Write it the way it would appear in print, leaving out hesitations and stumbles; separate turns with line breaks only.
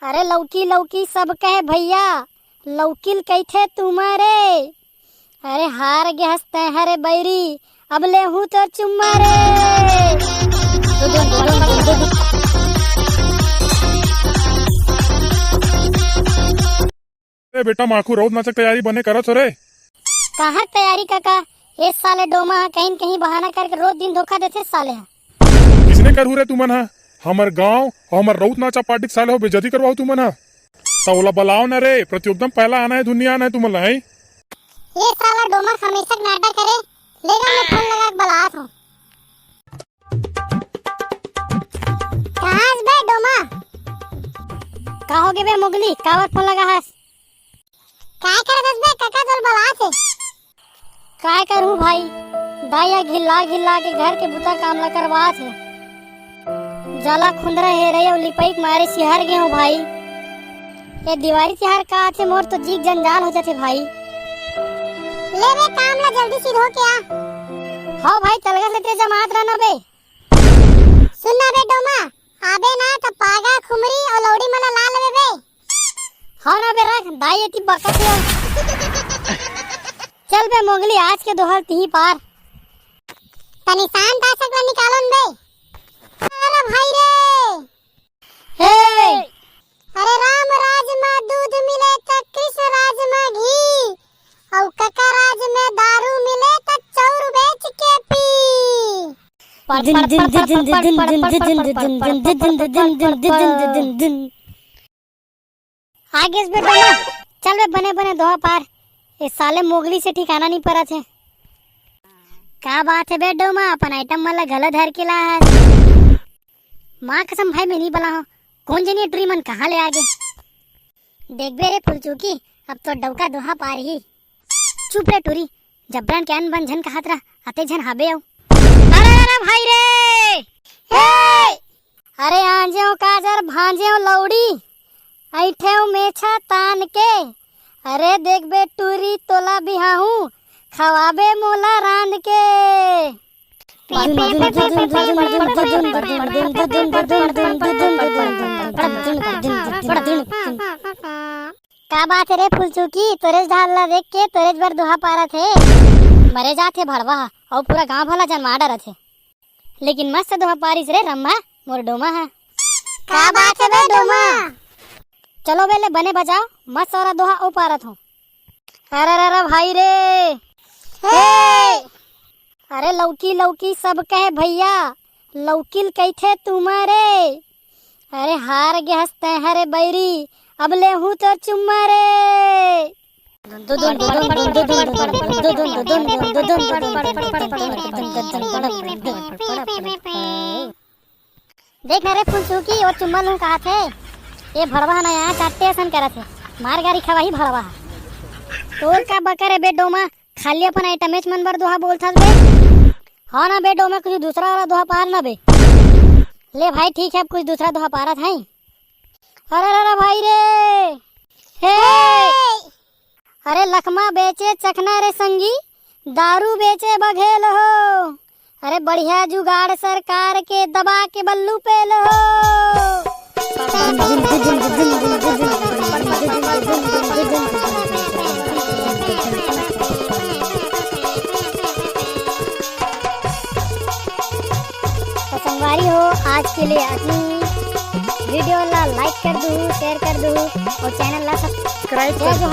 अरे लौकी लौकी सब कहे भैया, लौकिल कैथे तुम्हारे। अरे हार गए हंसते हरे बैरी, अब ले हूँ तो चुम्मा रे।
बेटा माखू रोज नाचक तैयारी बने करत हो रे।
कहाँ तैयारी काका, इस साले डोमा कहीं न कहीं बहाना करके रोज दिन धोखा देते साले।
किसने करू रे तुमन हा? हमर गांव और हमर रौत नाचा पार्टी साले हो बेइज्जती करवाओ तुमन हा। तौला बलाओ न रे, प्रतियोगिता पहला आना है दुनिया आना है तुमन ला है।
ये साला डोमा हमेशा नाटक करे, लेगा मैं फोन लगा के बलात हूँ। कहाँ बे डोमा? का हो गए बे मुगली, कावर फोन लगा हस? काय करत बे काका तोर बलात है? काय करूं भाई, दाया घिल्ला घिल्ला के घर के बुता काम ला करवात है। जाला खुंदरा है रे और लिपाई मारे सिहर गए हो भाई। ये दिवाली तिहार का आथे मोर तो जीग जंजाल हो जाते भाई। ले रे काम ला जल्दी सीध हो के आ। हाँ भाई तलगा से तेरे जमात रहना बे। सुन ना बे डोमा, आबे ना तो पागा खुमरी और लौड़ी मला ला लेबे बे। हाँ ना बे रख, दाई एती बकत है। चल बे मोगली आज के दोहर ती पार। तनी शांत आ सकला निकालोन बे। अरे भाई रे। हे अरे राम राज में दूध मिले तो कृष्ण राज में घी, और कका राज में दारू मिले तो चौर बेच के पी। आगे इस बेटा ना चल बे बने बने दोहा पार। इस साले मोगली से ठिकाना नहीं पड़ा थे। क्या बात है बे डोमा, अपन आइटम वाला गला धर के ला है। माँ कसम भाई मैं नहीं बला हूँ, कौन जनी टूरी मन कहाँ ले आगे। देख बे रे फुलचूकी, अब तो डौका दोहा पार ही। चुप रे टूरी, जबरन के अन बन झन कहत रहा, आते झन हाबे आओ। अरे भाई रे। हे अरे आंजेओ काजर भांजेओ लौड़ी, ऐठे मेछा तान के। अरे देख बे टूरी तोला बिहाहू, खवाबे मोला रांध के। का बात है रे फुलचूकी, तोरेज ढालला देख के तोरेज बर दुहा पारा थे। मरे जाते भड़वा और पूरा गांव भला जन्मा डरा थे, लेकिन मस्त दुहा पारिस रे रम्मा मोर डोमा है। का बात है बे डोमा? चलो बेले बने बजाओ, मस्त वाला दोहा ओ पारत हूँ। अरे भाई रे। हे अरे लौकी लौकी सब कहे भैया, लौकिल कैथे तुम्हारे। अरे हार गए हंसते हरे बैरी, अब ले हूँ तो चुम्मा रे। देख रे फुलचूकी और चुम्मा लूं कहा थे। ये भड़वा नया चाटे ऐसा करा थे, मार गाड़ी खवाही भड़वा। तोर का बकर बे डोमा, खाली अपन आइटमेच मन बर दोहा बोल था बे। हाँ ना बे डोमा, कुछ दूसरा वाला दोहा पार ना बे। ले भाई ठीक है, अब कुछ दूसरा दोहा पारा था। अरे भाई रे। हे अरे लखमा बेचे चखना रे संगी, दारू बेचे बघेल हो। अरे बढ़िया जुगाड़ सरकार के, दबा के बल्लू पे लो। तो संगवारी हो आज के लिए अपनी वीडियो ला लाइक कर दू, शेयर कर दू और चैनल ला सब्सक्राइब कर दो।